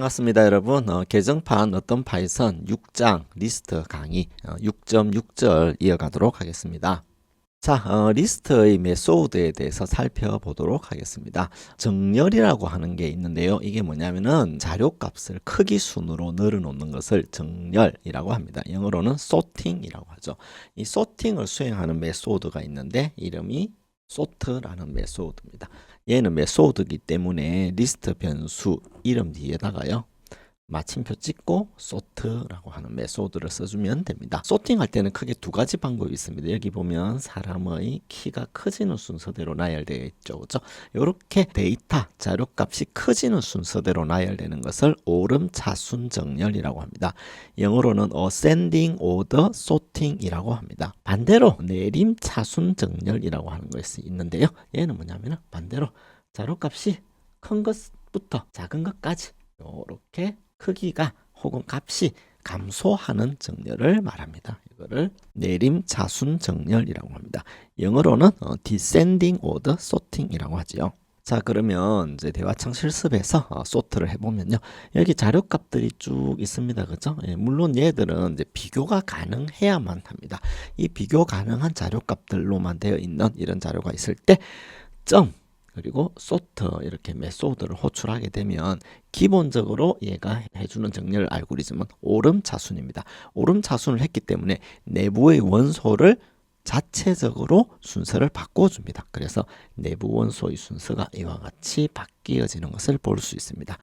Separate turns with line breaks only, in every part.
반갑습니다, 여러분. 개정판 어떤 파이썬 6장 리스트 강의 6.6절 이어가도록 하겠습니다. 자, 리스트의 메소드에 대해서 살펴보도록 하겠습니다. 정렬이라고 하는 게 있는데요. 이게 뭐냐면은 자료값을 크기 순으로 늘어놓는 것을 정렬이라고 합니다. 영어로는 sorting이라고 하죠. 이 sorting을 수행하는 메소드가 있는데 이름이 sort라는 메소드입니다. 얘는 메소드이기 때문에 리스트 변수 이름 뒤에다가요 마침표 찍고 sort라고 하는 메소드를 써주면 됩니다. sorting 할 때는 크게 두 가지 방법이 있습니다. 여기 보면 사람의 키가 커지는 순서대로 나열되어 있죠. 그죠? 이렇게 데이터 자료값이 커지는 순서대로 나열되는 것을 오름차순 정렬이라고 합니다. 영어로는 ascending order sorting이라고 합니다. 반대로 내림차순 정렬이라고 하는 것이 있는데요. 얘는 뭐냐면 반대로 자료값이 큰 것부터 작은 것까지 이렇게 크기가 혹은 값이 감소하는 정렬을 말합니다. 이거를 내림차순 정렬이라고 합니다. 영어로는 descending order sorting이라고 하지요. 자, 그러면 이제 대화창 실습에서 sort를 해보면요. 여기 자료값들이 쭉 있습니다. 그죠? 예, 물론 얘들은 이제 비교가 가능해야만 합니다. 이 비교 가능한 자료값들로만 되어 있는 이런 자료가 있을 때 그리고 sort 이렇게 메소드를 호출하게 되면 기본적으로 얘가 해주는 정렬 알고리즘은 오름차순입니다. 오름차순을 했기 때문에 내부의 원소를 자체적으로 순서를 바꿔줍니다. 그래서 내부 원소의 순서가 이와 같이 바뀌어지는 것을 볼 수 있습니다.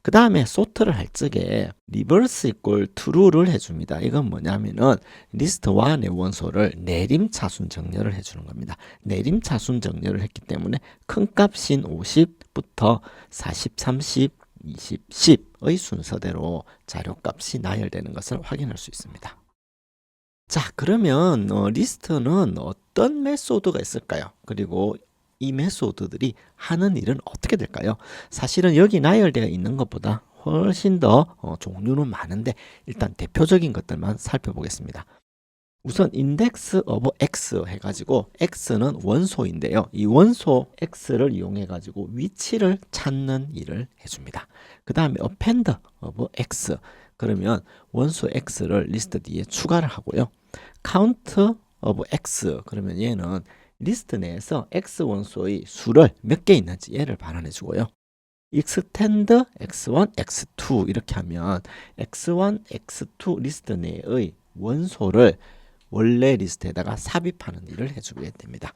그 다음에 sort를 할 적에 reverse equal true를 해줍니다. 이건 뭐냐면은 리스트 1의 원소를 내림차순 정렬을 해주는 겁니다. 내림차순 정렬을 했기 때문에 큰 값인 50부터 40, 30, 20, 10의 순서대로 자료값이 나열되는 것을 확인할 수 있습니다. 자, 그러면 리스트는 어떤 메소드가 있을까요? 그리고 이 메소드들이 하는 일은 어떻게 될까요? 사실은 여기 나열되어 있는 것보다 훨씬 더 종류는 많은데 일단 대표적인 것들만 살펴보겠습니다. 우선 index of x 해가지고 x는 원소인데요. 이 원소 x를 이용해가지고 위치를 찾는 일을 해줍니다. 그 다음에 append of x 그러면 원소 x를 리스트 뒤에 추가를 하고요. count of x 그러면 얘는 리스트 내에서 x 원소의 수를 몇 개 있는지 얘를 반환해 주고요. extend x1, x2 이렇게 하면 x1, x2 리스트 내의 원소를 원래 리스트에다가 삽입하는 일을 해주게 됩니다.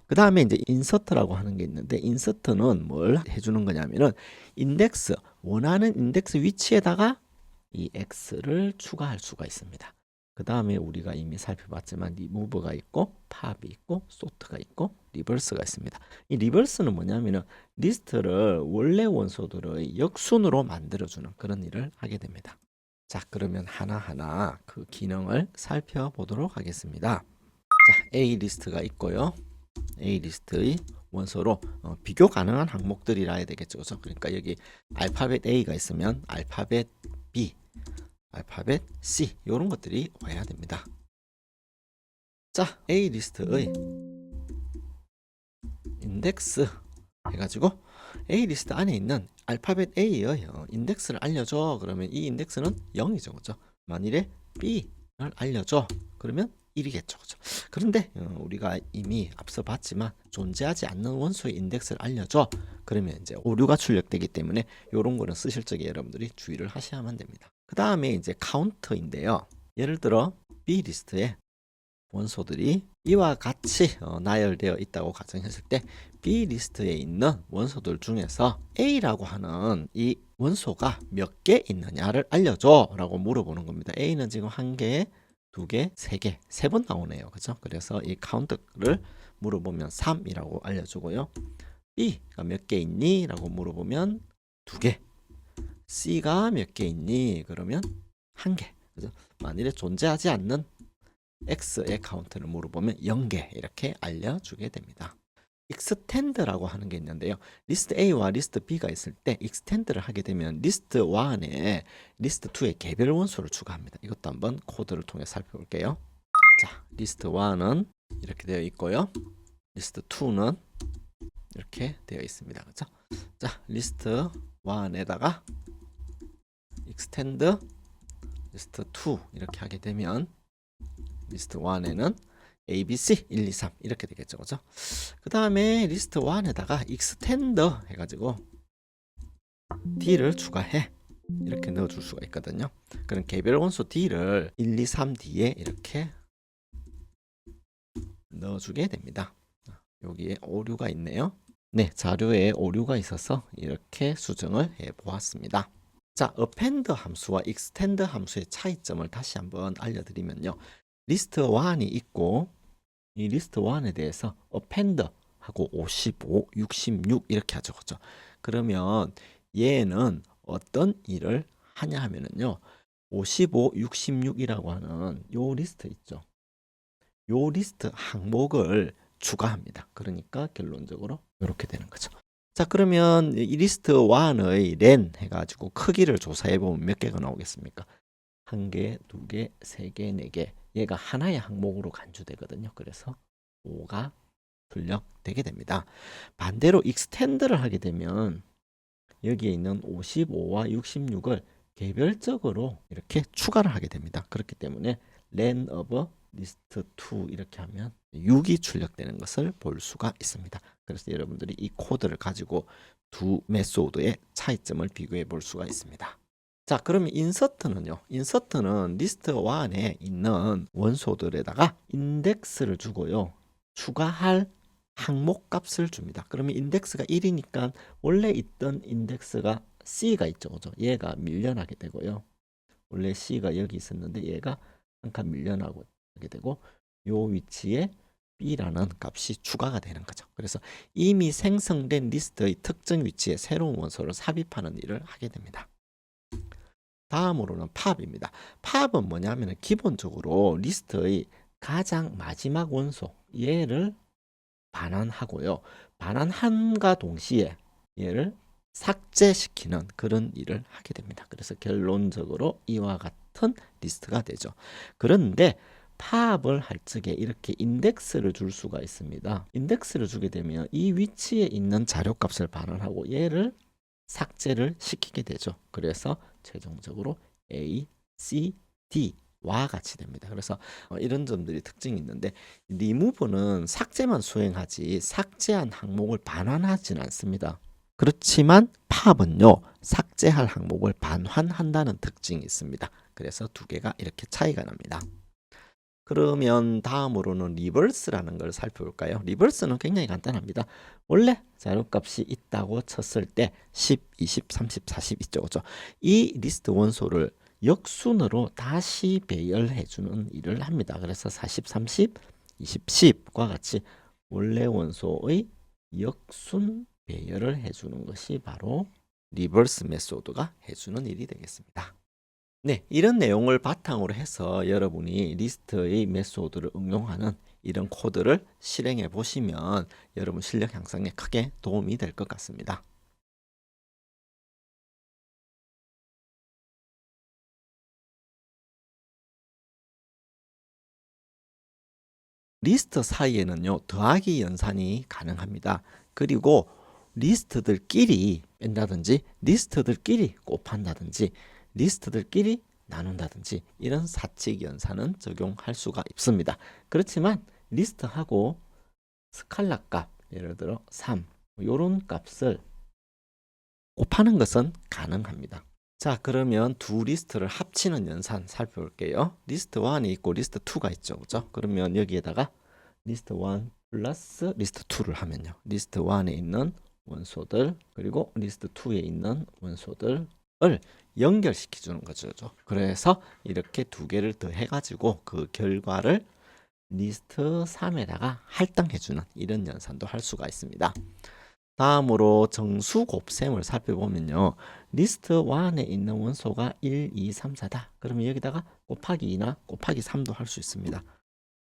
그 다음에 이제 insert라고 하는 게 있는데 insert는 뭘 해주는 거냐면은 인덱스 원하는 인덱스 위치에다가 이 x를 추가할 수가 있습니다. 그 다음에 우리가 이미 살펴봤지만 remove가 있고 pop이 있고 sort가 있고 reverse가 있습니다. 이 reverse는 뭐냐면은 리스트를 원래 원소들의 역순으로 만들어주는 그런 일을 하게 됩니다. 자, 그러면 하나하나 그 기능을 살펴보도록 하겠습니다. 자, A 리스트가 있고요. A 리스트의 원소로 비교 가능한 항목들이라 해야 되겠죠. 그러니까 여기 알파벳 A가 있으면 알파벳 B 알파벳 C 이런 것들이 와야 됩니다. 자, A 리스트의 인덱스 해가지고 A 리스트 안에 있는 알파벳 A의 인덱스를 알려줘. 그러면 이 인덱스는 0이죠. 그죠? 만일에 B를 알려줘. 그러면 1이겠죠. 그죠? 그런데 우리가 이미 앞서 봤지만 존재하지 않는 원소의 인덱스를 알려줘. 그러면 이제 오류가 출력되기 때문에 이런 거는 쓰실 적에 여러분들이 주의를 하셔야만 됩니다. 그 다음에 이제 카운트인데요. 예를 들어 B 리스트에 원소들이 이와 같이 나열되어 있다고 가정했을 때 B 리스트에 있는 원소들 중에서 A라고 하는 이 원소가 몇 개 있느냐를 알려줘 라고 물어보는 겁니다. A는 지금 1개, 2개, 3개, 3번 나오네요. 그죠? 그래서 이 카운트를 물어보면 3이라고 알려주고요. B가 몇 개 있니? 라고 물어보면 2개. C가 몇 개 있니? 그러면 1개. 그죠? 만일에 존재하지 않는 X의 카운트를 물어보면 0개 이렇게 알려주게 됩니다. extend라고 하는 게 있는데요. 리스트 A와 리스트 B가 있을 때 extend를 하게 되면 리스트 1에 리스트 2의 개별 원소를 추가합니다. 이것도 한번 코드를 통해 살펴볼게요. 자, 리스트 1은 이렇게 되어 있고요. 리스트 2는 이렇게 되어 있습니다. 그렇죠? 자, 리스트 1에다가 extend 리스트 2 이렇게 하게 되면 리스트 1에는 A, B, C 1, 2, 3 이렇게 되겠죠. 그죠? 그 다음에 리스트 1에다가 extend 해가지고 D를 추가해. 이렇게 넣어줄 수가 있거든요. 그럼 개별 원소 D를 1, 2, 3 뒤에 이렇게 넣어주게 됩니다. 여기에 오류가 있네요. 네, 자료에 오류가 있어서 이렇게 수정을 해 보았습니다. 자, append 함수와 extend 함수의 차이점을 다시 한번 알려드리면요. 리스트 1이 있고 이 리스트 1에 대해서 append 하고 55, 66 이렇게 하죠. 그죠? 그러면 얘는 어떤 일을 하냐 하면은요. 55, 66이라고 하는 요 리스트 있죠. 요 리스트 항목을 추가합니다. 그러니까 결론적으로 이렇게 되는 거죠. 자, 그러면 이 리스트 1의 len 해가지고 크기를 조사해 보면 몇 개가 나오겠습니까? 1개, 2개, 3개, 4개. 얘가 하나의 항목으로 간주되거든요. 그래서 5가 출력되게 됩니다. 반대로 extend를 하게 되면 여기에 있는 55와 66을 개별적으로 이렇게 추가를 하게 됩니다. 그렇기 때문에 len of list 2 이렇게 하면 6이 출력되는 것을 볼 수가 있습니다. 그래서 여러분들이 이 코드를 가지고 두 메소드의 차이점을 비교해 볼 수가 있습니다. 자, 그러면 인서트는요. 인서트는 리스트 1에 있는 원소들에다가 인덱스를 주고요. 추가할 항목 값을 줍니다. 그러면 인덱스가 1이니까 원래 있던 인덱스가 C가 있죠. 그죠? 얘가 밀려나게 되고요. 원래 C가 여기 있었는데 얘가 한 칸 밀려나게 되고 요 위치에 B라는 값이 추가가 되는 거죠. 그래서 이미 생성된 리스트의 특정 위치에 새로운 원소를 삽입하는 일을 하게 됩니다. 다음으로는 팝입니다. 팝은 뭐냐면 기본적으로 리스트의 가장 마지막 원소 얘를 반환하고요. 반환함과 동시에 얘를 삭제시키는 그런 일을 하게 됩니다. 그래서 결론적으로 이와 같은 리스트가 되죠. 그런데 팝을 할 적에 이렇게 인덱스를 줄 수가 있습니다. 인덱스를 주게 되면 이 위치에 있는 자료값을 반환하고 얘를 삭제를 시키게 되죠. 그래서 최종적으로 A, C, D와 같이 됩니다. 그래서 이런 점들이 특징이 있는데 remove는 삭제만 수행하지 삭제한 항목을 반환하지는 않습니다. 그렇지만 pop은요 삭제할 항목을 반환한다는 특징이 있습니다. 그래서 두 개가 이렇게 차이가 납니다. 그러면 다음으로는 리버스라는 걸 살펴볼까요? 리버스는 굉장히 간단합니다. 원래 자료값이 있다고 쳤을 때 10, 20, 30, 40 있죠. 그죠? 이 리스트 원소를 역순으로 다시 배열해 주는 일을 합니다. 그래서 40, 30, 20, 10과 같이 원래 원소의 역순 배열을 해 주는 것이 바로 리버스 메소드가 해 주는 일이 되겠습니다. 네, 이런 내용을 바탕으로 해서 여러분이 리스트의 메소드를 응용하는 이런 코드를 실행해 보시면 여러분 실력 향상에 크게 도움이 될 것 같습니다. 리스트 사이에는요, 더하기 연산이 가능합니다. 그리고 리스트들끼리 뺀다든지, 리스트들끼리 곱한다든지, 리스트들끼리 나눈다든지 이런 사칙 연산은 적용할 수가 있습니다. 그렇지만 리스트하고 스칼라 값, 예를 들어 3, 이런 값을 곱하는 것은 가능합니다. 자, 그러면 두 리스트를 합치는 연산 살펴볼게요. 리스트 1이 있고 리스트 2가 있죠. 그죠? 그러면 여기에다가 리스트 1 플러스 리스트 2를 하면요. 리스트 1에 있는 원소들 그리고 리스트 2에 있는 원소들을 연결시켜 주는 거죠. 그래서 이렇게 두 개를 더해 가지고 그 결과를 리스트 3에다가 할당해 주는 이런 연산도 할 수가 있습니다. 다음으로 정수 곱셈을 살펴보면요. 리스트 1에 있는 원소가 1, 2, 3, 4다. 그러면 여기다가 곱하기 2나 곱하기 3도 할 수 있습니다.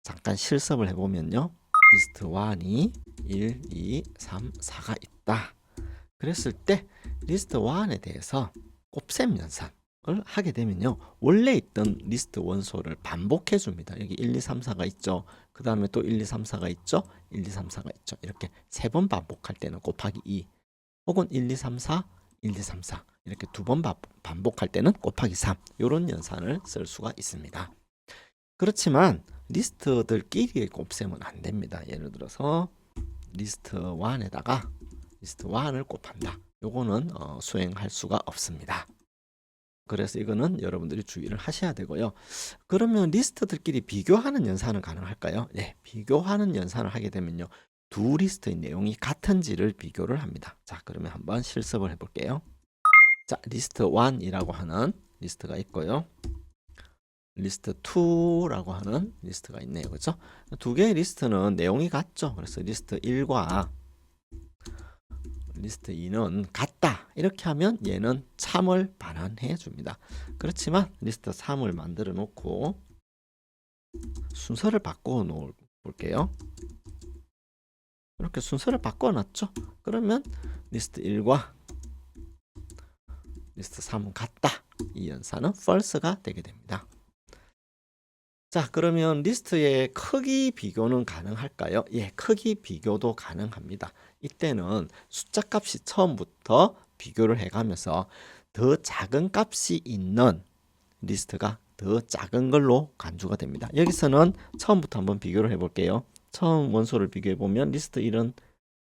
잠깐 실습을 해보면요. 리스트 1이 1, 2, 3, 4가 있다. 그랬을 때 리스트 1에 대해서 곱셈 연산을 하게 되면요. 원래 있던 리스트 원소를 반복해 줍니다. 여기 1, 2, 3, 4가 있죠. 그 다음에 또 1, 2, 3, 4가 있죠. 1, 2, 3, 4가 있죠. 이렇게 세 번 반복할 때는 곱하기 2 혹은 1, 2, 3, 4, 1, 2, 3, 4 이렇게 두 번 반복할 때는 곱하기 3 이런 연산을 쓸 수가 있습니다. 그렇지만 리스트들끼리 곱셈은 안 됩니다. 예를 들어서 리스트 1에다가 리스트 1을 곱한다. 요거는 수행할 수가 없습니다. 그래서 이거는 여러분들이 주의를 하셔야 되고요. 그러면 리스트들끼리 비교하는 연산은 가능할까요? 네, 비교하는 연산을 하게 되면요. 두 리스트의 내용이 같은지를 비교를 합니다. 자, 그러면 한번 실습을 해볼게요. 자, 리스트 1이라고 하는 리스트가 있고요. 리스트 2라고 하는 리스트가 있네요. 그렇죠? 두 개의 리스트는 내용이 같죠. 그래서 리스트 1과 리스트 2는 같다. 이렇게 하면 얘는 참을 반환해 줍니다. 그렇지만 리스트 3을 만들어 놓고 순서를 바꿔 볼게요. 이렇게 순서를 바꿔 놨죠. 그러면 리스트 1과 리스트 3은 같다. 이 연산은 false가 되게 됩니다. 자, 그러면 리스트의 크기 비교는 가능할까요? 예, 크기 비교도 가능합니다. 이때는 숫자 값이 처음부터 비교를 해가면서 더 작은 값이 있는 리스트가 더 작은 걸로 간주가 됩니다. 여기서는 처음부터 한번 비교를 해볼게요. 처음 원소를 비교해보면 리스트 1은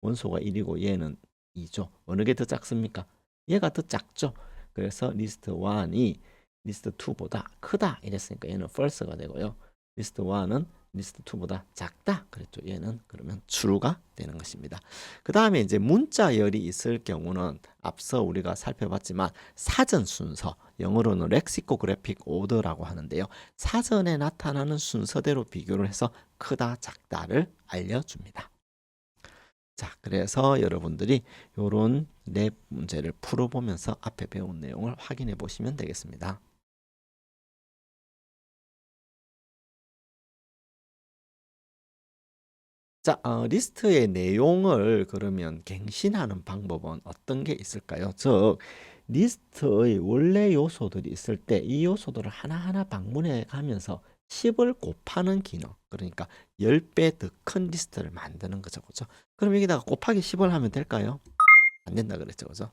원소가 1이고 얘는 2죠. 어느 게 더 작습니까? 얘가 더 작죠. 그래서 리스트 1이 리스트 2보다 크다 이랬으니까 얘는 false가 되고요. 리스트 1은 리스트 2보다 작다 그랬죠. 얘는 그러면 true가 되는 것입니다. 그 다음에 이제 문자열이 있을 경우는 앞서 우리가 살펴봤지만 사전 순서, 영어로는 lexicographic order라고 하는데요. 사전에 나타나는 순서대로 비교를 해서 크다 작다를 알려줍니다. 자, 그래서 여러분들이 이런 랩 문제를 풀어보면서 앞에 배운 내용을 확인해 보시면 되겠습니다. 자, 리스트의 내용을 그러면 갱신하는 방법은 어떤 게 있을까요? 즉, 리스트의 원래 요소들이 있을 때 이 요소들을 하나하나 방문해 가면서 10을 곱하는 기능, 그러니까 10배 더 큰 리스트를 만드는 거죠. 그죠? 그럼 여기다가 곱하기 10을 하면 될까요? 안 된다 그랬죠. 그죠?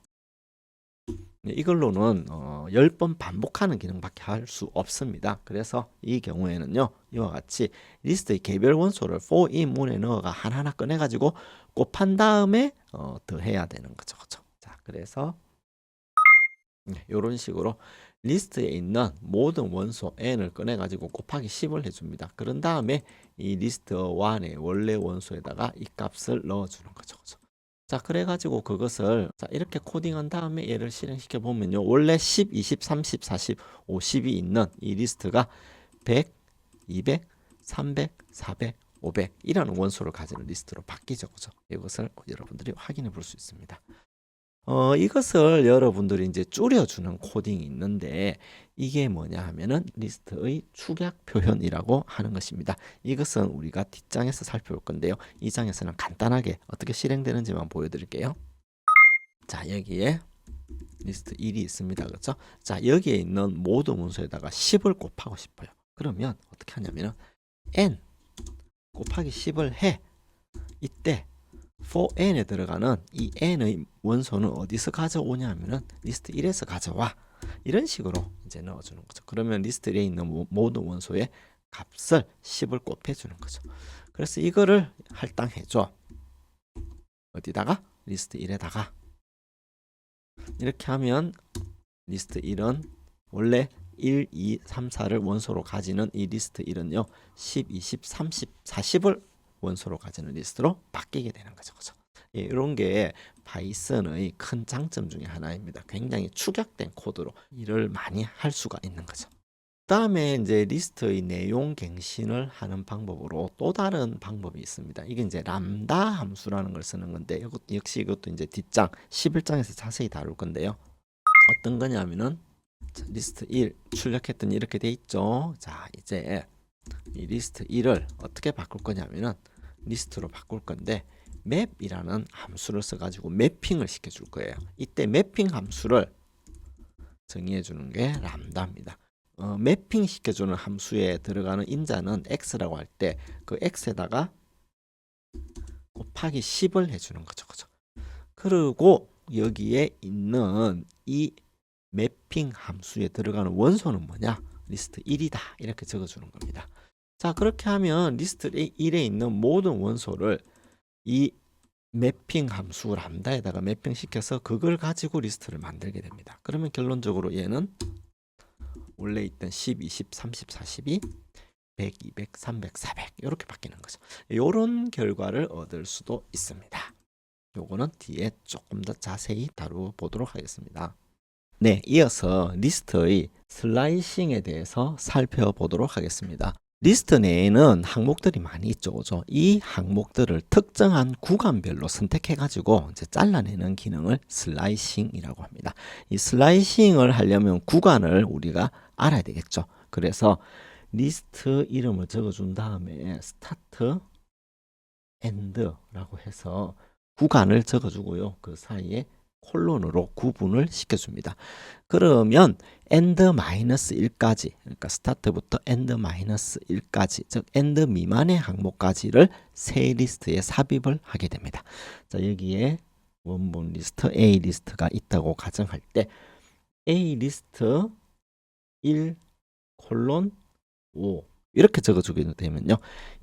이걸로는 10번 반복하는 기능밖에 할 수 없습니다. 그래서 이 경우에는요. 이와 같이 리스트의 개별 원소를 for in 문에 넣어가 하나하나 꺼내가지고 곱한 다음에 더해야 되는 거죠. 그렇죠? 자, 그래서 이런 식으로 리스트에 있는 모든 원소 n을 꺼내가지고 곱하기 10을 해줍니다. 그런 다음에 이 리스트 1의 원래 원소에다가 이 값을 넣어주는 거죠. 그렇죠? 자, 그래가지고 그것을 자, 이렇게 코딩한 다음에 얘를 실행시켜 보면요. 원래 10, 20, 30, 40, 50이 있는 이 리스트가 100, 200, 300, 400, 500 이라는 원소를 가지는 리스트로 바뀌죠. 그죠? 이것을 여러분들이 확인해 볼 수 있습니다. 이것을 여러분들이 이제 줄여주는 코딩이 있는데 이게 뭐냐 하면은 리스트의 축약 표현이라고 하는 것입니다. 이것은 우리가 뒷장에서 살펴볼 건데요. 이 장에서는 간단하게 어떻게 실행되는지만 보여드릴게요. 자, 여기에 리스트 1이 있습니다. 그렇죠? 자, 여기에 있는 모든 문서에다가 10을 곱하고 싶어요. 그러면 어떻게 하냐면은 n 곱하기 10을 해. 이때 for n에 들어가는 이 n의 원소는 어디서 가져오냐 하면은 리스트 1에서 가져와. 이런 식으로 이제 넣어주는 거죠. 그러면 리스트 1에 있는 모든 원소의 값을 10을 곱해주는 거죠. 그래서 이거를 할당해줘. 어디다가? 리스트 1에다가. 이렇게 하면 리스트 1은 원래 1, 2, 3, 4를 원소로 가지는 이 리스트 1은요. 10, 20, 30, 40을 원소로 가지는 리스트로 바뀌게 되는 거죠. 그죠? 예, 이런 게 파이썬의 큰 장점 중에 하나입니다. 굉장히 축약된 코드로 일을 많이 할 수가 있는 거죠. 다음에 이제 리스트의 내용 갱신을 하는 방법으로 또 다른 방법이 있습니다. 이게 이제 람다 함수라는 걸 쓰는 건데 역시 이것도 이제 뒷장 11장에서 자세히 다룰 건데요. 어떤 거냐면은 리스트 1 출력했더니 이렇게 돼 있죠. 자, 이제 이 리스트 1을 어떻게 바꿀 거냐면은 리스트로 바꿀 건데 맵이라는 함수를 써가지고 매핑을 시켜줄 거예요. 이때 매핑 함수를 정의해 주는 게 람다입니다. 매핑 시켜주는 함수에 들어가는 인자는 x라고 할 때 그 x에다가 곱하기 10을 해주는 거죠. 그죠? 그리고 여기에 있는 이 매핑 함수에 들어가는 원소는 뭐냐? 리스트 1이다. 이렇게 적어주는 겁니다. 자, 그렇게 하면 리스트 1에 있는 모든 원소를 이 매핑 함수 람다에다가 매핑시켜서 그걸 가지고 리스트를 만들게 됩니다. 그러면 결론적으로 얘는 원래 있던 10, 20, 30, 42, 100, 200, 300, 400 이렇게 바뀌는 거죠. 이런 결과를 얻을 수도 있습니다. 요거는 뒤에 조금 더 자세히 다뤄보도록 하겠습니다. 네, 이어서 리스트의 슬라이싱에 대해서 살펴보도록 하겠습니다. 리스트 내에는 항목들이 많이 있죠, 그죠? 이 항목들을 특정한 구간별로 선택해가지고 이제 잘라내는 기능을 슬라이싱이라고 합니다. 이 슬라이싱을 하려면 구간을 우리가 알아야 되겠죠. 그래서 리스트 이름을 적어준 다음에 스타트, 엔드라고 해서 구간을 적어주고요. 그 사이에 콜론으로 구분을 시켜줍니다. 그러면 end -1까지, 그러니까 스타트부터 end -1까지, 즉 end 미만의 항목까지를 새 리스트에 삽입을 하게 됩니다. 자, 여기에 원본 리스트 A 리스트가 있다고 가정할 때 A 리스트 1 콜론 5 이렇게 적어주게 되면요,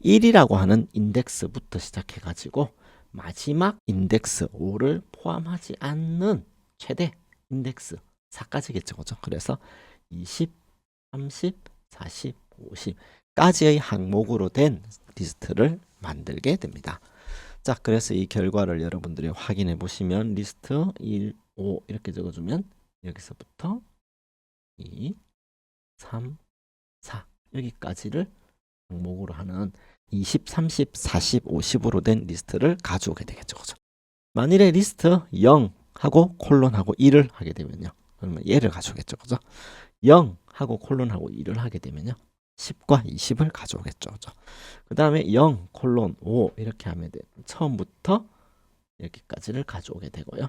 1이라고 하는 인덱스부터 시작해 가지고 마지막 인덱스 5를 포함하지 않는 최대 인덱스 4까지겠죠. 그죠? 그래서 20, 30, 40, 50까지의 항목으로 된 리스트를 만들게 됩니다. 자, 그래서 이 결과를 여러분들이 확인해 보시면 리스트 1, 5 이렇게 적어주면 여기서부터 2, 3, 4 여기까지를 항목으로 하는 20, 30, 40, 50으로 된 리스트를 가져오게 되겠죠. 그죠? 만일에 리스트 0 하고 콜론하고 1을 하게 되면요, 그러면 얘를 가져오겠죠. 그죠? 0 하고 콜론하고 1을 하게 되면요, 10과 20을 가져오겠죠. 그죠? 그 다음에 0 콜론 5 이렇게 하면 돼. 처음부터 여기까지를 가져오게 되고요.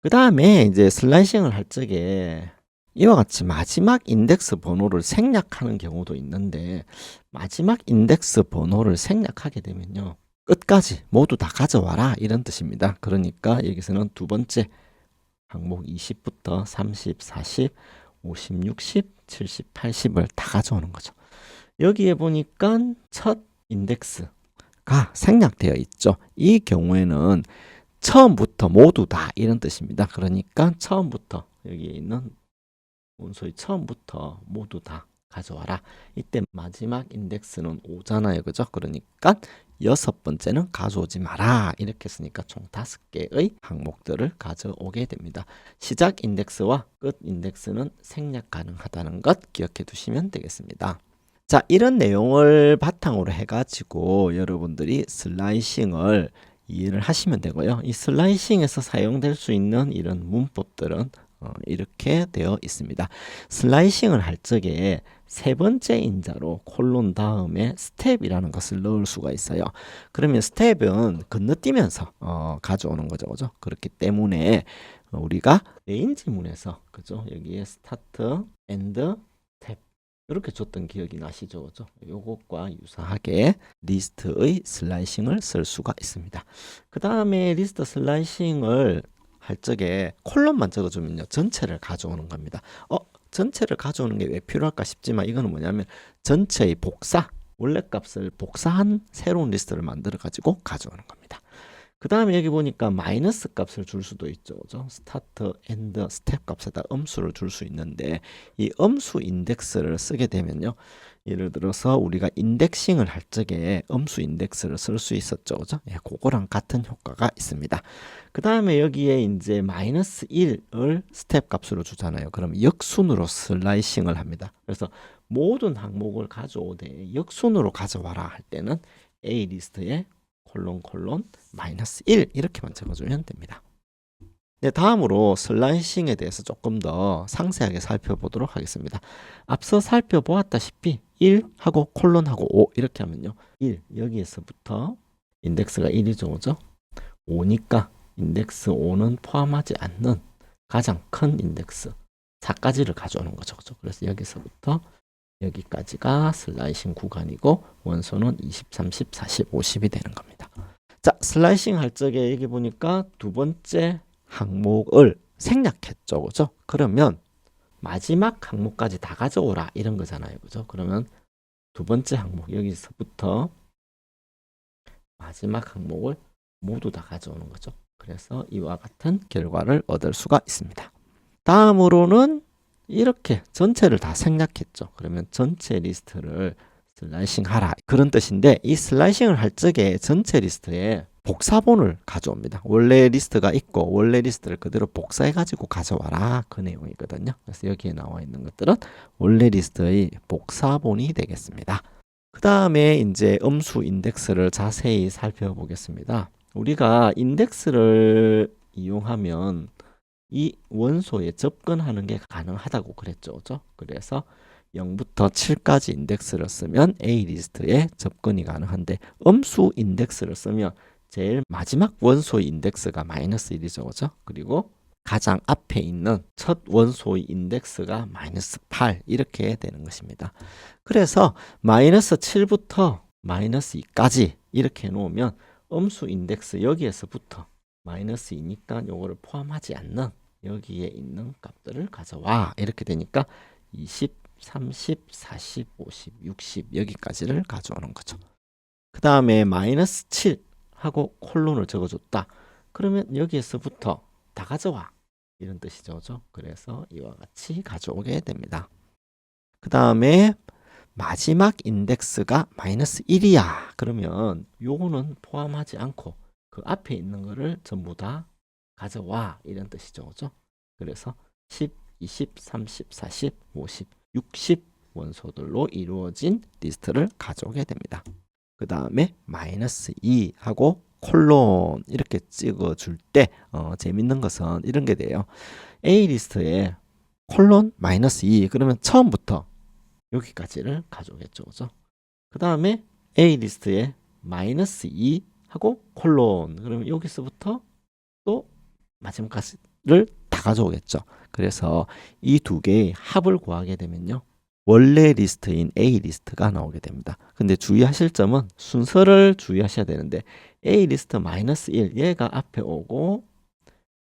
그 다음에 이제 슬라이싱을 할 적에 이와 같이 마지막 인덱스 번호를 생략하는 경우도 있는데, 마지막 인덱스 번호를 생략하게 되면요, 끝까지 모두 다 가져와라 이런 뜻입니다. 그러니까 여기서는 두 번째 항목 20부터 30, 40, 50, 60, 70, 80을 다 가져오는 거죠. 여기에 보니까 첫 인덱스가 생략되어 있죠. 이 경우에는 처음부터 모두 다 이런 뜻입니다. 그러니까 처음부터 여기에 있는 원소의 처음부터 모두 다 가져와라. 이때 마지막 인덱스는 5잖아요. 그죠? 그러니까 여섯 번째는 가져오지 마라. 이렇게 했으니까 총 5개의 항목들을 가져오게 됩니다. 시작 인덱스와 끝 인덱스는 생략 가능하다는 것 기억해 두시면 되겠습니다. 자, 이런 내용을 바탕으로 해가지고 여러분들이 슬라이싱을 이해를 하시면 되고요. 이 슬라이싱에서 사용될 수 있는 이런 문법들은 이렇게 되어 있습니다. 슬라이싱을 할 적에 세 번째 인자로 콜론 다음에 스텝이라는 것을 넣을 수가 있어요. 그러면 스텝은 건너뛰면서 가져오는 거죠. 그죠? 그렇기 때문에 우리가 메인 지문에서, 그죠? 여기에 스타트, 엔드, 스텝 이렇게 줬던 기억이 나시죠? 그죠? 요것과 유사하게 리스트의 슬라이싱을 쓸 수가 있습니다. 그 다음에 리스트 슬라이싱을 할 적에 콜론만 적어주면요, 전체를 가져오는 겁니다. 전체를 가져오는 게 왜 필요할까 싶지만, 이거는 뭐냐면 전체의 복사, 원래 값을 복사한 새로운 리스트를 만들어 가지고 가져오는 겁니다. 그 다음에 여기 보니까 마이너스 값을 줄 수도 있죠. 그죠? 스타트, 엔드, 스텝 값에다 음수를 줄 수 있는데, 이 음수 인덱스를 쓰게 되면요, 예를 들어서 우리가 인덱싱을 할 적에 음수 인덱스를 쓸 수 있었죠. 그죠? 예, 그거랑 같은 효과가 있습니다. 그 다음에 여기에 이제 마이너스 1을 스텝 값으로 주잖아요. 그럼 역순으로 슬라이싱을 합니다. 그래서 모든 항목을 가져오되 역순으로 가져와라 할 때는 A 리스트에 콜론 마이너스 1 이렇게만 적어주면 됩니다. 네, 다음으로 슬라이싱에 대해서 조금 더 상세하게 살펴보도록 하겠습니다. 앞서 살펴보았다시피 1하고 콜론하고 5 이렇게 하면요, 1 여기에서부터 인덱스가 1이죠. 그죠? 5니까 인덱스 5는 포함하지 않는 가장 큰 인덱스 4까지를 가져오는 거죠. 그죠? 그래서 여기서부터 여기까지가 슬라이싱 구간이고 원소는 20, 30, 40, 50이 되는 겁니다. 자, 슬라이싱 할 적에 여기 보니까 두 번째 항목을 생략했죠. 그죠? 그러면 마지막 항목까지 다 가져오라 이런 거잖아요. 그죠? 그러면 두 번째 항목 여기서부터 마지막 항목을 모두 다 가져오는 거죠. 그래서 이와 같은 결과를 얻을 수가 있습니다. 다음으로는 이렇게 전체를 다 생략했죠. 그러면 전체 리스트를 슬라이싱 하라 그런 뜻인데, 이 슬라이싱을 할 적에 전체 리스트에 복사본을 가져옵니다. 원래 리스트가 있고 원래 리스트를 그대로 복사해 가지고 가져와라 그 내용이거든요. 그래서 여기에 나와 있는 것들은 원래 리스트의 복사본이 되겠습니다. 그 다음에 이제 음수 인덱스를 자세히 살펴보겠습니다. 우리가 인덱스를 이용하면 이 원소에 접근하는 게 가능하다고 그랬죠. 그죠? 그래서 0부터 7까지 인덱스를 쓰면 A 리스트에 접근이 가능한데, 음수 인덱스를 쓰면 제일 마지막 원소의 인덱스가 마이너스 1이죠. 그죠? 그리고 가장 앞에 있는 첫 원소의 인덱스가 마이너스 8 이렇게 되는 것입니다. 그래서 마이너스 7부터 마이너스 2까지 이렇게 놓으면 음수 인덱스 여기에서부터 마이너스 2니까 요거를 포함하지 않는 여기에 있는 값들을 가져와 이렇게 되니까 20, 30, 40, 50, 60 여기까지를 가져오는 거죠. 그 다음에 마이너스 7 하고 콜론을 적어줬다. 그러면 여기에서부터 다 가져와 이런 뜻이죠. 그죠? 그래서 이와 같이 가져오게 됩니다. 그 다음에 마지막 인덱스가 마이너스 1이야. 그러면 요거는 포함하지 않고 그 앞에 있는 거를 전부 다 가져와 이런 뜻이죠. 그죠? 그래서 10, 20, 30, 40, 50, 60 원소들로 이루어진 리스트를 가져오게 됩니다. 그 다음에 마이너스 2 하고 콜론 이렇게 찍어줄 때 재밌는 것은 이런 게 돼요. A 리스트에 콜론 마이너스 2 그러면 처음부터 여기까지를 가져오겠죠. 그죠? 그 다음에 A 리스트에 마이너스 2 하고 콜론 그러면 여기서부터 또 마지막까지를 다 가져오겠죠. 그래서 이 두 개의 합을 구하게 되면요, 원래 리스트인 A 리스트가 나오게 됩니다. 근데 주의하실 점은 순서를 주의하셔야 되는데, A 리스트 마이너스 1 얘가 앞에 오고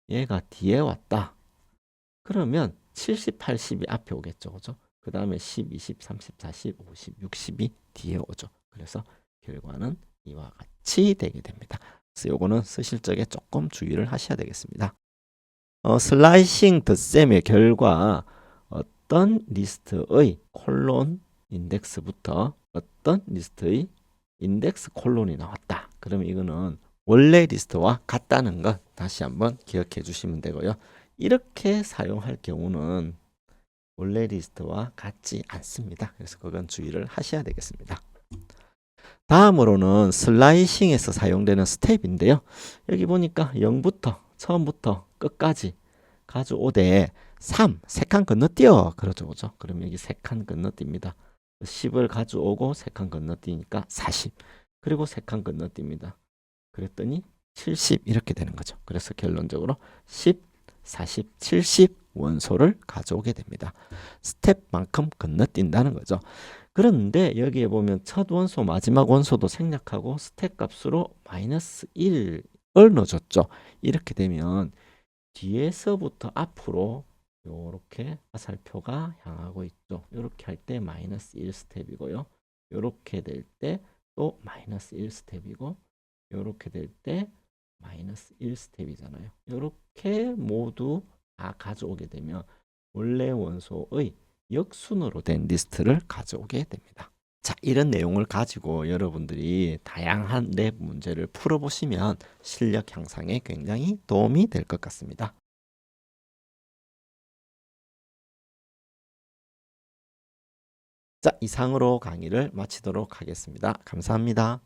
얘가 뒤에 왔다. 그러면 70, 80이 앞에 오겠죠. 그죠? 그 다음에 10, 20, 30, 40, 50, 60이 뒤에 오죠. 그래서 결과는 이와 같이 되게 됩니다. 그래서 요거는 쓰실 적에 조금 주의를 하셔야 되겠습니다. 슬라이싱 덧셈의 결과 어떤 리스트의 콜론 인덱스부터 어떤 리스트의 인덱스 콜론이 나왔다. 그러면 이거는 원래 리스트와 같다는 것 다시 한번 기억해 주시면 되고요. 이렇게 사용할 경우는 원래 리스트와 같지 않습니다. 그래서 그건 주의를 하셔야 되겠습니다. 다음으로는 슬라이싱에서 사용되는 스텝인데요. 여기 보니까 0부터 처음부터 끝까지 가져오되 3, 3칸 건너뛰어 그러죠. 그죠? 그럼 여기 3칸 건너뜁니다. 10을 가져오고 3칸 건너뛰니까 40 그리고 3칸 건너뜁니다. 그랬더니 70 이렇게 되는 거죠. 그래서 결론적으로 10, 40, 70 원소를 가져오게 됩니다. 스텝만큼 건너뛴다는 거죠. 그런데 여기에 보면 첫 원소, 마지막 원소도 생략하고 스텝 값으로 마이너스 1을 넣어줬죠. 이렇게 되면 뒤에서부터 앞으로 이렇게 화살표가 향하고 있죠. 이렇게 할 때 마이너스 1 스텝이고요. 이렇게 될 때 또 마이너스 1 스텝이고, 이렇게 될 때 마이너스 1 스텝이잖아요. 이렇게 모두 다 가져오게 되면 원래 원소의 역순으로 된 리스트를 가져오게 됩니다. 자, 이런 내용을 가지고 여러분들이 다양한 랩 문제를 풀어보시면 실력 향상에 굉장히 도움이 될 것 같습니다. 자, 이상으로 강의를 마치도록 하겠습니다. 감사합니다.